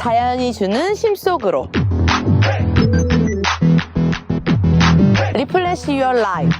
자연이 주는 심속으로 리플레시 유어 라이프.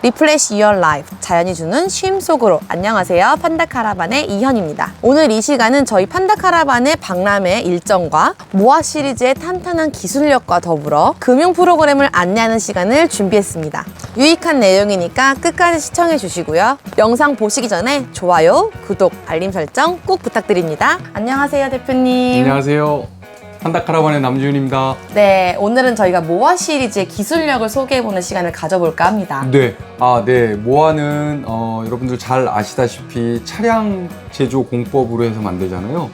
리플레시 유어 라이프, 자연이 주는 쉼 속으로. 안녕하세요, 판다카라반의 이현입니다. 오늘 이 시간은 저희 판다카라반의 박람회 일정과 모아 시리즈의 탄탄한 기술력과 더불어 금융 프로그램을 안내하는 시간을 준비했습니다. 유익한 내용이니까 끝까지 시청해 주시고요. 영상 보시기 전에 좋아요, 구독, 알림 설정 꼭 부탁드립니다. 안녕하세요, 대표님. 안녕하세요. 판다카라반의 남주윤입니다. 네, 오늘은 저희가 모아 시리즈의 기술력을 소개해보는 시간을 가져볼까 합니다. 네. 모아는 여러분들 잘 아시다시피 차량 제조 공법으로 해서 만들잖아요.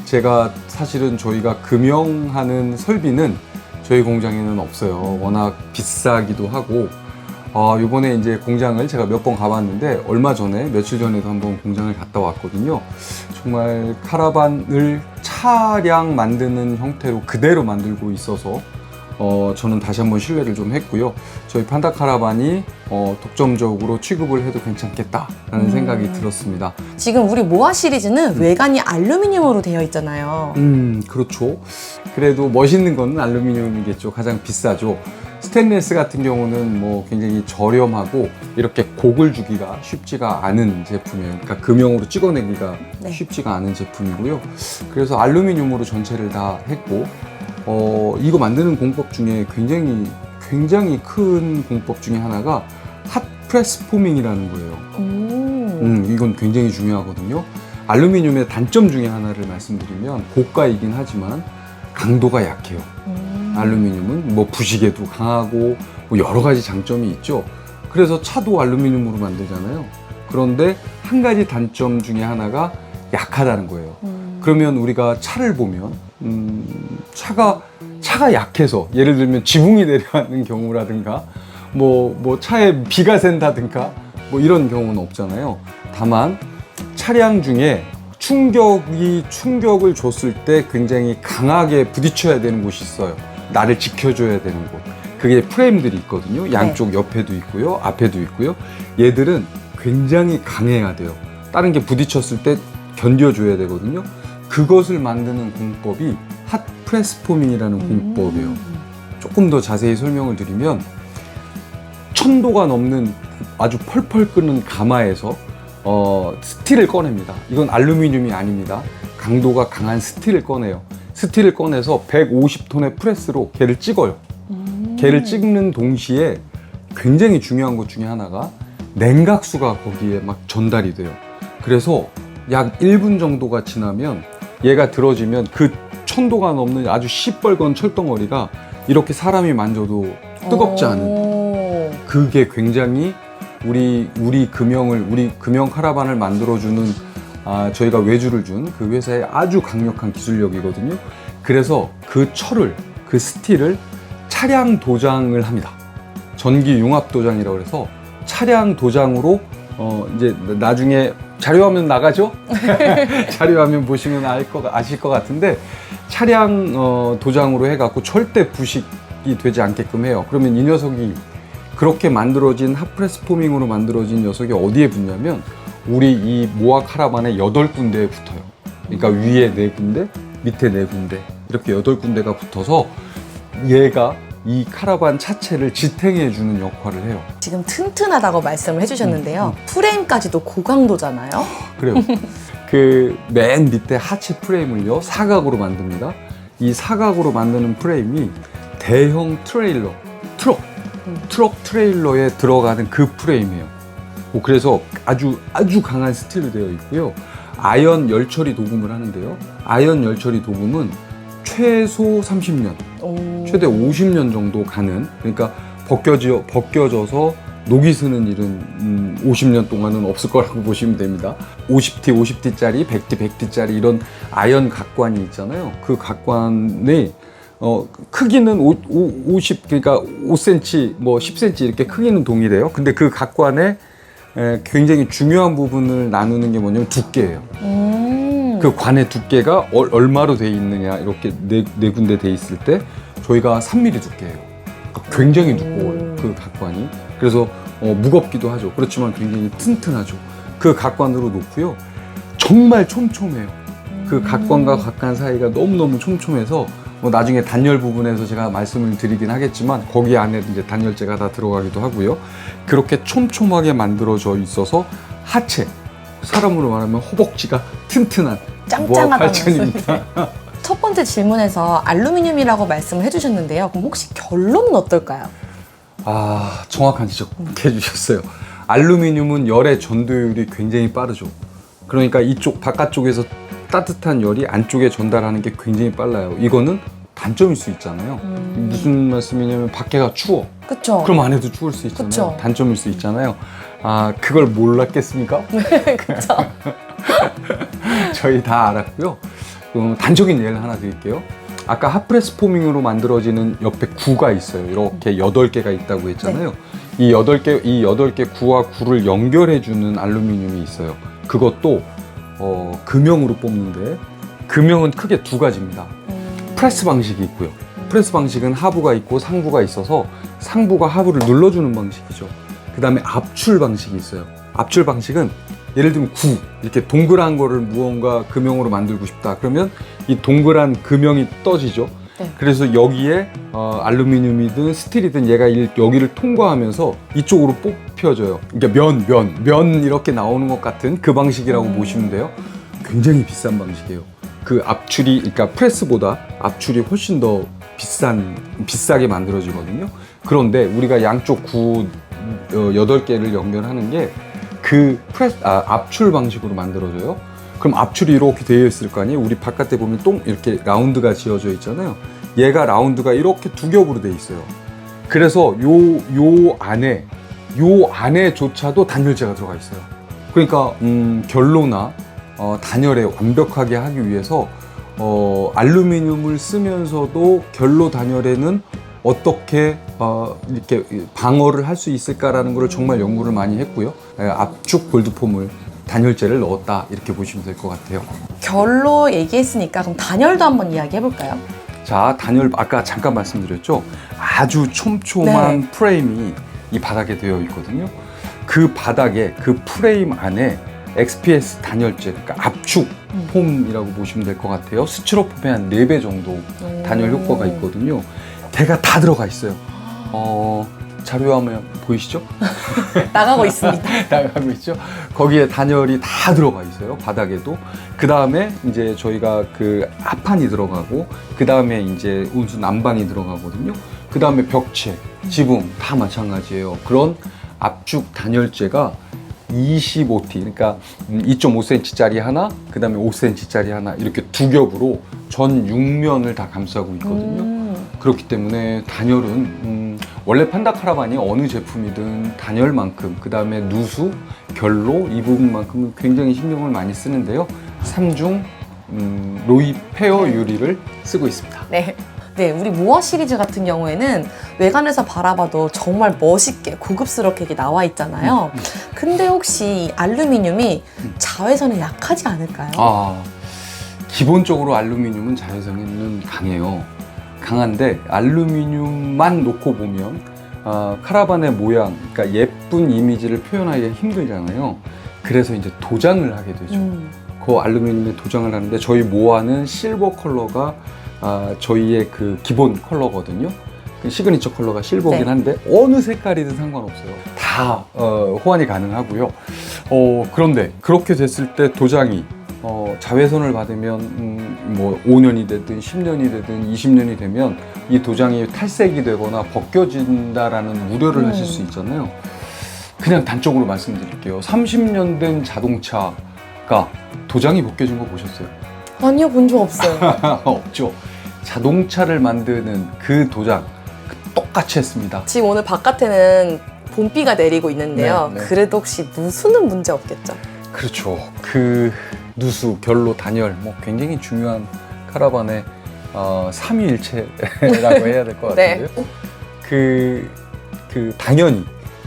제가 사실은 저희가 금형하는 설비는 저희 공장에는 없어요. 워낙 비싸기도 하고, 요번에 이제 공장을 제가 몇 번 가봤는데, 얼마 전에, 며칠 전에도 한번 공장을 갔다 왔거든요. 정말 카라반을 차량 만드는 형태로 그대로 만들고 있어서 저는 다시 한번 신뢰를 좀 했고요. 저희 판다카라반이 독점적으로 취급을 해도 괜찮겠다라는 생각이 들었습니다. 지금 우리 모아 시리즈는 외관이 알루미늄으로 되어 있잖아요. 그렇죠. 그래도 멋있는 거는 알루미늄이겠죠. 가장 비싸죠. 스테인리스 같은 경우는 뭐 굉장히 저렴하고 이렇게 곡을 주기가 쉽지가 않은 제품이에요. 그러니까 금형으로 찍어내기가 네. 쉽지가 않은 제품이고요. 그래서 알루미늄으로 전체를 다 했고, 이거 만드는 공법 중에 굉장히 큰 공법 중에 하나가 핫프레스 포밍이라는 거예요. 이건 굉장히 중요하거든요. 알루미늄의 단점 중에 하나를 말씀드리면 고가이긴 하지만 강도가 약해요. 알루미늄은 뭐 부식에도 강하고 뭐 여러 가지 장점이 있죠. 그래서 차도 알루미늄으로 만들잖아요. 그런데 한 가지 단점 중에 하나가 약하다는 거예요. 그러면 우리가 차를 보면 차가 약해서 예를 들면 지붕이 내려가는 경우라든가 뭐 차에 비가 샌다든가 뭐 이런 경우는 없잖아요. 다만 차량 중에 충격을 줬을 때 굉장히 강하게 부딪혀야 되는 곳이 있어요. 나를 지켜줘야 되는 곳. 그게 프레임들이 있거든요. 양쪽 옆에도 있고요, 앞에도 있고요. 얘들은 굉장히 강해야 돼요. 다른 게 부딪혔을 때 견뎌줘야 되거든요. 그것을 만드는 공법이 핫프레스 포밍이라는 공법이에요. 조금 더 자세히 설명을 드리면 1000도가 넘는 아주 펄펄 끓는 가마에서 스틸을 꺼냅니다. 이건 알루미늄이 아닙니다. 강도가 강한 스틸을 꺼내요. 스틸을 꺼내서 150톤의 프레스로 걔를 찍어요. 걔를 찍는 동시에 굉장히 중요한 것 중에 하나가 냉각수가 거기에 막 전달이 돼요. 그래서 약 1분 정도가 지나면 얘가 들어지면 그 1000도가 넘는 아주 시뻘건 철덩어리가 이렇게 사람이 만져도 뜨겁지 않은, 그게 굉장히 우리 금형 카라반을 만들어주는 저희가 외주를 준 그 회사의 아주 강력한 기술력이거든요. 그래서 그 그 스틸을 차량 도장을 합니다. 전기 융합 도장이라고 해서 차량 도장으로 이제 나중에 자료화면 나가죠? 자료화면 보시면 아실 것 같은데 차량 도장으로 해갖고 절대 부식이 되지 않게끔 해요. 그러면 이 녀석이 그렇게 만들어진 핫프레스 포밍으로 만들어진 녀석이 어디에 붙냐면 우리 이 모아 카라반의 8군데에 붙어요. 그러니까 위에 4군데, 밑에 4군데 이렇게 8군데가 붙어서 얘가 이 카라반 차체를 지탱해주는 역할을 해요. 지금 튼튼하다고 말씀을 해주셨는데요. 프레임까지도 고강도잖아요. 그래요. 그 맨 밑에 하체 프레임을요 사각으로 만듭니다. 이 사각으로 만드는 프레임이 대형 트럭 트레일러에 들어가는 그 프레임이에요. 그래서 아주 강한 스틸로 되어 있고요. 아연 열처리 도금을 하는데요. 아연 열처리 도금은 최소 30년, 최대 50년 정도 가는, 그러니까 벗겨져서 녹이 스는 일은 50년 동안은 없을 거라고 보시면 됩니다. 50T짜리, 100T짜리 이런 아연 각관이 있잖아요. 그 각관의 크기는 그러니까 5cm, 뭐 10cm 이렇게 크기는 동일해요. 근데 그 각관의 굉장히 중요한 부분을 나누는 게 뭐냐면 두께예요. 그 관의 두께가 얼마로 돼 있느냐, 이렇게 네 군데 돼 있을 때 저희가 3mm 두께예요. 굉장히 두꺼워요, 그 각관이. 그래서 무겁기도 하죠. 그렇지만 굉장히 튼튼하죠. 그 각관으로 놓고요. 정말 촘촘해요. 그 각관과 각관 사이가 너무너무 촘촘해서 뭐 나중에 단열 부분에서 제가 말씀을 드리긴 하겠지만 거기 안에 이제 단열재가 다 들어가기도 하고요. 그렇게 촘촘하게 만들어져 있어서 하체, 사람으로 말하면 허벅지가 튼튼한 짱짱하다는 팔천입니다. 첫 번째 질문에서 알루미늄이라고 말씀을 해주셨는데요. 그럼 혹시 결론은 어떨까요? 아, 정확한 지적해 주셨어요. 알루미늄은 열의 전도율이 굉장히 빠르죠. 그러니까 이쪽 바깥쪽에서 따뜻한 열이 안쪽에 전달하는 게 굉장히 빨라요. 이거는 단점일 수 있잖아요. 무슨 말씀이냐면 밖에가 추워. 그쵸? 그럼 안에도 추울 수 있잖아요. 그쵸. 단점일 수 있잖아요. 아, 그걸 몰랐겠습니까? 그쵸? 저희 다 알았고요. 단적인 예를 하나 드릴게요. 아까 핫프레스 포밍으로 만들어지는 옆에 구가 있어요. 이렇게 8개가 있다고 했잖아요. 이 8개 구와 구를 연결해주는 알루미늄이 있어요. 그것도 금형으로 뽑는데 금형은 크게 두 가지입니다. 프레스 방식이 있고요. 프레스 방식은 하부가 있고 상부가 있어서 상부가 하부를 눌러주는 방식이죠. 그 다음에 압출 방식이 있어요. 압출 방식은 예를 들면 구, 이렇게 동그란 거를 무언가 금형으로 만들고 싶다. 그러면 이 동그란 금형이 떠지죠. 네. 그래서 여기에 알루미늄이든 스틸이든 얘가 여기를 통과하면서 이쪽으로 뽑혀져요. 그러니까 면 이렇게 나오는 것 같은 그 방식이라고 보시면 돼요. 굉장히 비싼 방식이에요. 그 압출이, 그러니까 프레스보다 압출이 훨씬 더 비싸게 만들어지거든요. 그런데 우리가 양쪽 구 8개를 연결하는 게 그 압출 방식으로 만들어져요. 그럼 압출이 이렇게 되어 있을 거 아니에요? 우리 바깥에 보면 이렇게 라운드가 지어져 있잖아요. 얘가 라운드가 이렇게 두 겹으로 돼 있어요. 그래서 요 안에조차도 단열재가 들어가 있어요. 그러니까 결로나 단열에 완벽하게 하기 위해서 알루미늄을 쓰면서도 결로 단열에는 어떻게 이렇게 방어를 할 수 있을까라는 걸 정말 연구를 많이 했고요. 압축 골드폼을 단열재를 넣었다 이렇게 보시면 될 것 같아요. 결로 얘기했으니까 그럼 단열도 한번 이야기해볼까요? 자, 단열 아까 잠깐 말씀드렸죠. 아주 촘촘한 프레임이 이 바닥에 되어 있거든요. 그 바닥에 그 프레임 안에 XPS 단열재, 그러니까 압축 폼이라고 보시면 될 것 같아요. 스티로폼의 한 4배 정도 단열 효과가 있거든요. 걔가 다 들어가 있어요. 자료화면 보이시죠? 나가고 있습니다. 나가고 있죠. 거기에 단열이 다 들어가 있어요. 바닥에도. 그 다음에 이제 저희가 그 합판이 들어가고, 그 다음에 이제 온수 난방이 들어가거든요. 그 다음에 벽체, 지붕 다 마찬가지예요. 그런 압축 단열재가 25T, 그러니까 2.5cm짜리 하나, 그 다음에 5cm짜리 하나, 이렇게 두 겹으로 전 6면을 다 감싸고 있거든요. 그렇기 때문에 단열은 원래 판다 카라반이 어느 제품이든 단열만큼, 그 다음에 누수, 결로 이 부분만큼은 굉장히 신경을 많이 쓰는데요. 3중 로이 페어 유리를 쓰고 있습니다. 네. 네, 우리 모아 시리즈 같은 경우에는 외관에서 바라봐도 정말 멋있게 고급스럽게 이렇게 나와 있잖아요. 근데 혹시 이 알루미늄이 자외선에 약하지 않을까요? 기본적으로 알루미늄은 자외선에는 강해요. 강한데 알루미늄만 놓고 보면 카라반의 모양, 그러니까 예쁜 이미지를 표현하기가 힘들잖아요. 그래서 이제 도장을 하게 되죠. 그 알루미늄에 도장을 하는데 저희 모아는 실버 컬러가 저희의 그 기본 컬러거든요. 시그니처 컬러가 실버긴 한데 어느 색깔이든 상관없어요. 다 호환이 가능하고요. 그런데 그렇게 됐을 때 도장이 자외선을 받으면 뭐 5년이 되든 10년이 되든 20년이 되면 이 도장이 탈색이 되거나 벗겨진다라는 우려를 하실 수 있잖아요. 그냥 단적으로 말씀드릴게요. 30년 된 자동차가 도장이 벗겨진 거 보셨어요? 아니요, 본 적 없어요. 없죠. 자동차를 만드는 그 도장 똑같이 했습니다. 지금 오늘 바깥에는 봄비가 내리고 있는데요. 네. 그래도 혹시 누수는 문제 없겠죠? 그렇죠. 그 누수, 결로, 단열 뭐 굉장히 중요한 카라반의 삼위일체라고 해야 될 것 같은데요. 그 당연히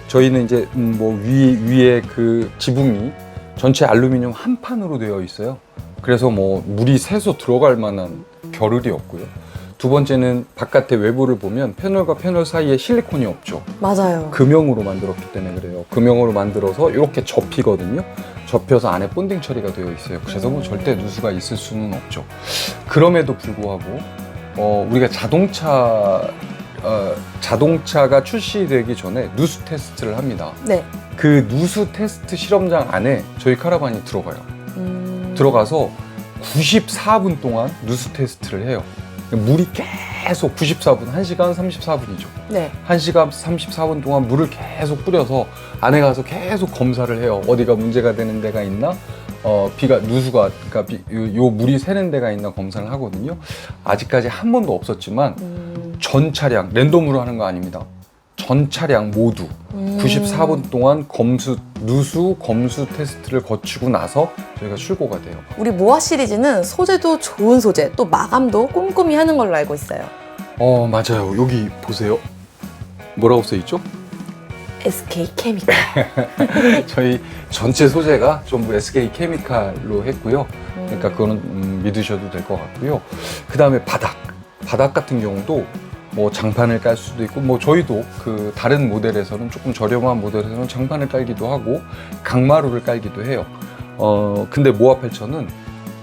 저희는 이제 뭐 위에 그 지붕이 전체 알루미늄 한 판으로 되어 있어요. 그래서 뭐 물이 새서 들어갈 만한 겨를이 없고요. 두 번째는 바깥의 외부를 보면 패널과 패널 사이에 실리콘이 없죠. 맞아요. 금형으로 만들었기 때문에 그래요. 금형으로 만들어서 이렇게 접히거든요. 접혀서 안에 본딩 처리가 되어 있어요. 그래서 뭐 절대 누수가 있을 수는 없죠. 그럼에도 불구하고 우리가 자동차가 출시되기 전에 누수 테스트를 합니다. 네. 그 누수 테스트 실험장 안에 저희 카라반이 들어가요. 들어가서 94분 동안 누수 테스트를 해요. 물이 계속 94분, 1시간 34분이죠. 네. 1시간 34분 동안 물을 계속 뿌려서 안에 가서 계속 검사를 해요. 어디가 문제가 되는 데가 있나? 누수가, 그러니까 요 물이 새는 데가 있나 검사를 하거든요. 아직까지 한 번도 없었지만 전 차량, 랜덤으로 하는 거 아닙니다. 전 차량 모두 94분 동안 누수 검수 테스트를 거치고 나서 저희가 출고가 돼요. 우리 모아 시리즈는 소재도 좋은 소재, 또 마감도 꼼꼼히 하는 걸로 알고 있어요. 맞아요. 여기 보세요. 뭐라고 써 있죠? SK 케미칼. 저희 전체 소재가 전부 SK 케미칼로 했고요. 그러니까 그거는 믿으셔도 될 것 같고요. 그 다음에 바닥 같은 경우도 뭐 장판을 깔 수도 있고, 뭐 저희도 그 다른 모델에서는 조금 저렴한 모델에서는 장판을 깔기도 하고 강마루를 깔기도 해요. 근데 모아 8000은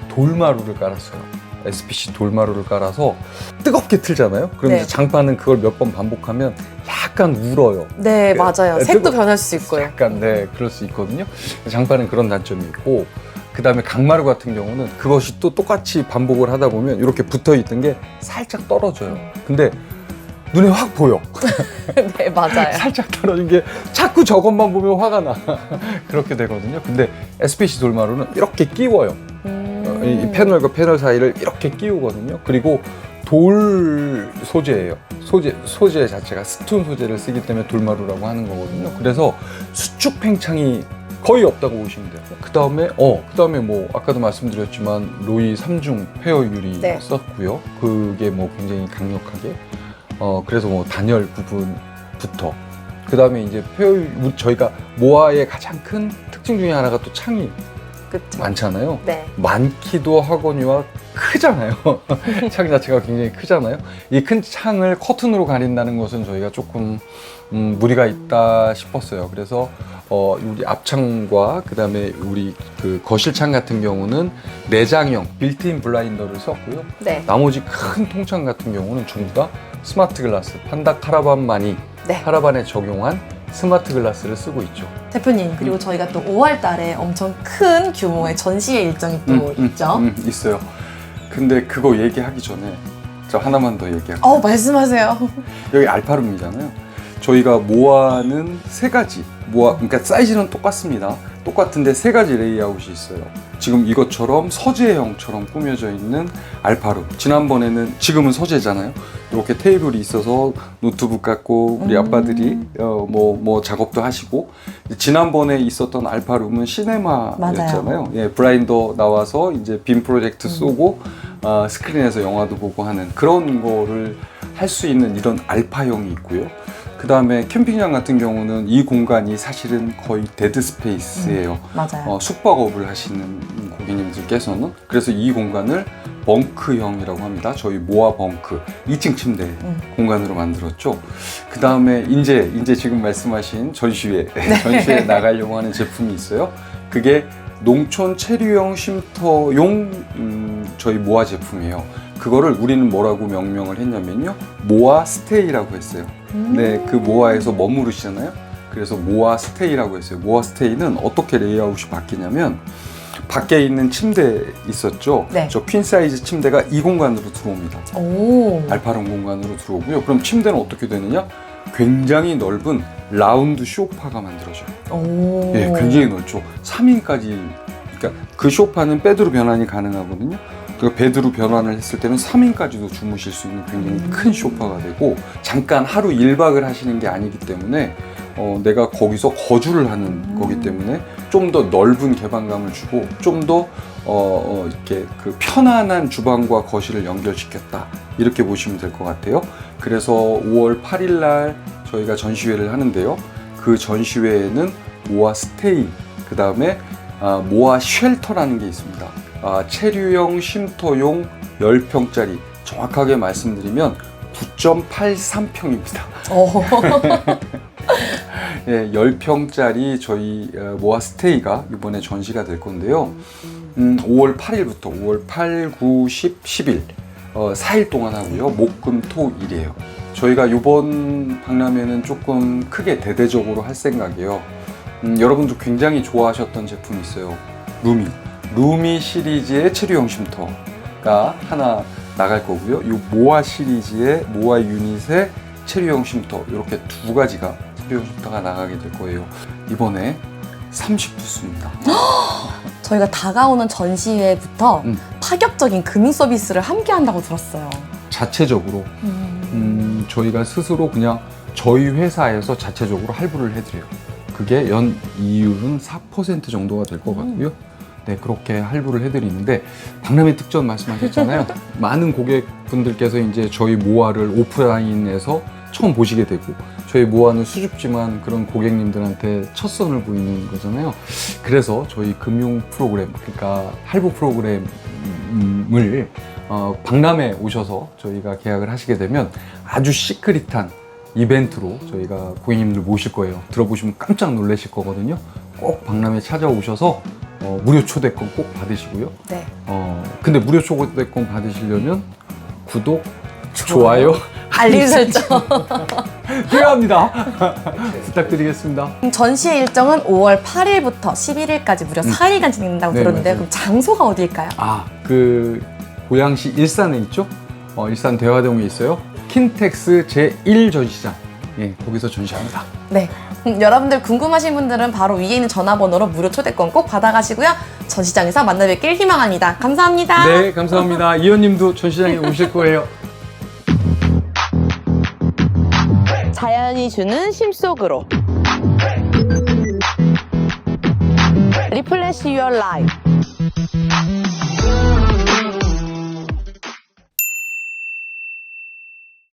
돌마루를 깔았어요. SPC 돌마루를 깔아서 뜨겁게 틀잖아요. 그럼 네. 이제 장판은 그걸 몇 번 반복하면 약간 울어요. 네, 맞아요. 색도 변할 수 있고요. 약간 네, 그럴 수 있거든요. 장판은 그런 단점이 있고, 그 다음에 강마루 같은 경우는 그것이 또 똑같이 반복을 하다 보면 이렇게 붙어 있던 게 살짝 떨어져요. 근데 눈에 확 보여. 네, 맞아요. 살짝 떨어진 게 자꾸 저것만 보면 화가 나. 그렇게 되거든요. 근데 SPC 돌마루는 이렇게 끼워요. 이 패널과 패널 사이를 이렇게 끼우거든요. 그리고 돌 소재예요. 소재 자체가 스톤 소재를 쓰기 때문에 돌마루라고 하는 거거든요. 그래서 수축 팽창이 거의 없다고 보시면 돼요. 그 다음에 뭐 아까도 말씀드렸지만 로이 3중 페어 유리 네. 썼고요. 그게 뭐 굉장히 강력하게 그래서 뭐 단열 부분부터 그 다음에 이제 저희가 모아의 가장 큰 특징 중에 하나가 또 창이 그쵸. 많잖아요. 네. 많기도 하거니와 크잖아요. 창 자체가 굉장히 크잖아요. 이 큰 창을 커튼으로 가린다는 것은 저희가 조금 무리가 있다 싶었어요. 그래서 우리 앞창과 그 다음에 우리 그 거실창 같은 경우는 내장형 빌트인 블라인더를 썼고요. 네. 나머지 큰 통창 같은 경우는 전부 다 스마트 글라스, 판다 카라반만이 네. 카라반에 적용한 스마트 글라스를 쓰고 있죠. 대표님, 그리고 저희가 또 5월 달에 엄청 큰 규모의 전시회 일정이 또 있죠. 있어요. 근데 그거 얘기하기 전에 저 하나만 더 얘기할게요. 말씀하세요. 여기 알파룸이잖아요. 저희가 모아는 세 가지, 그러니까 사이즈는 똑같습니다. 똑같은데 세 가지 레이아웃이 있어요. 지금 이것처럼 서재형처럼 꾸며져 있는 알파룸. 지금은 서재잖아요. 이렇게 테이블이 있어서 노트북 갖고 우리 아빠들이 뭐 작업도 하시고, 지난번에 있었던 알파룸은 시네마였잖아요. 예, 블라인더 나와서 이제 빔 프로젝트 쏘고 스크린에서 영화도 보고 하는 그런 거를 할 수 있는 이런 알파형이 있고요. 그 다음에 캠핑장 같은 경우는 이 공간이 사실은 거의 데드 스페이스예요. 맞아요. 숙박업을 하시는 고객님들께서는. 그래서 이 공간을 벙크형이라고 합니다. 저희 모아 벙크 2층 침대 공간으로 만들었죠. 그 다음에 이제 지금 말씀하신 전시회에 나가려고 하는 제품이 있어요. 그게 농촌 체류형 쉼터용 저희 모아 제품이에요. 그거를 우리는 뭐라고 명명을 했냐면요, 모아 스테이라고 했어요. 네, 그 모아에서 머무르시잖아요. 그래서 모아 스테이라고 했어요. 모아 스테이는 어떻게 레이아웃이 바뀌냐면, 밖에 있는 침대 있었죠. 네. 저 퀸 사이즈 침대가 이 공간으로 들어옵니다. 오. 알파룸 공간으로 들어오고요. 그럼 침대는 어떻게 되느냐? 굉장히 넓은 라운드 소파가 만들어져요. 오. 예, 굉장히 넓죠. 3인까지, 그러니까 그 소파는 베드로 변환이 가능하거든요. 그 베드로 변환을 했을 때는 3인까지도 주무실 수 있는 굉장히 큰 소파가 되고, 잠깐 하루 1박을 하시는 게 아니기 때문에 내가 거기서 거주를 하는 거기 때문에 좀 더 넓은 개방감을 주고, 좀 더 이렇게 그 편안한 주방과 거실을 연결시켰다, 이렇게 보시면 될 것 같아요. 그래서 5월 8일 날 저희가 전시회를 하는데요. 그 전시회에는 모아 스테이, 그 다음에 모아 쉘터라는 게 있습니다. 체류형 쉼터용 10평짜리, 정확하게 말씀드리면 9.83평입니다. 예, 10평짜리 저희 모아 스테이가 이번에 전시가 될 건데요. 5월 8일부터 5월 8, 9, 10, 11 4일 동안 하고요. 목, 금, 토, 일이에요. 저희가 이번 박람회는 조금 크게 대대적으로 할 생각이에요. 여러분도 굉장히 좋아하셨던 제품이 있어요. 루미 시리즈의 체류형 쉼터가 하나 나갈 거고요. 이 모아 시리즈의 모아 유닛의 체류형 쉼터, 이렇게 두 가지가 체류형 쉼터가 나가게 될 거예요. 이번에 30부스입니다. 저희가 다가오는 전시회부터 파격적인 금융 서비스를 함께 한다고 들었어요. 자체적으로 저희가 스스로 그냥 저희 회사에서 자체적으로 할부를 해드려요. 그게 연 이율은 4% 정도가 될 것 같고요. 네, 그렇게 할부를 해드리는데, 박람회 특전 말씀하셨잖아요. 많은 고객분들께서 이제 저희 모아를 오프라인에서 처음 보시게 되고, 저희 모아는 수줍지만 그런 고객님들한테 첫 선을 보이는 거잖아요. 그래서 저희 금융 프로그램, 그러니까 할부 프로그램을 박람회 오셔서 저희가 계약을 하시게 되면 아주 시크릿한 이벤트로 저희가 고객님들 모실 거예요. 들어보시면 깜짝 놀라실 거거든요. 꼭 박람회 찾아오셔서 무료 초대권 꼭 받으시고요. 네. 근데 무료 초대권 받으시려면 구독, 좋아요, 알림 설정. 필요합니다. 부탁드리겠습니다. 전시회 일정은 5월 8일부터 11일까지 무려 4일간 진행된다고 네, 들었는데요. 맞아요. 그럼 장소가 어디일까요? 그 고양시 일산에 있죠? 일산 대화동에 있어요. 킨텍스 제1전시장. 예, 거기서 전시합니다. 네. 여러분들 궁금하신 분들은 바로 위에 있는 전화번호로 무료 초대권 꼭 받아가시고요. 전시장에서 만나뵙길 희망합니다. 감사합니다. 네, 감사합니다. 이현님도 전시장에 오실 거예요. 자연이 주는 쉼속으로 리플레시 유어 라이프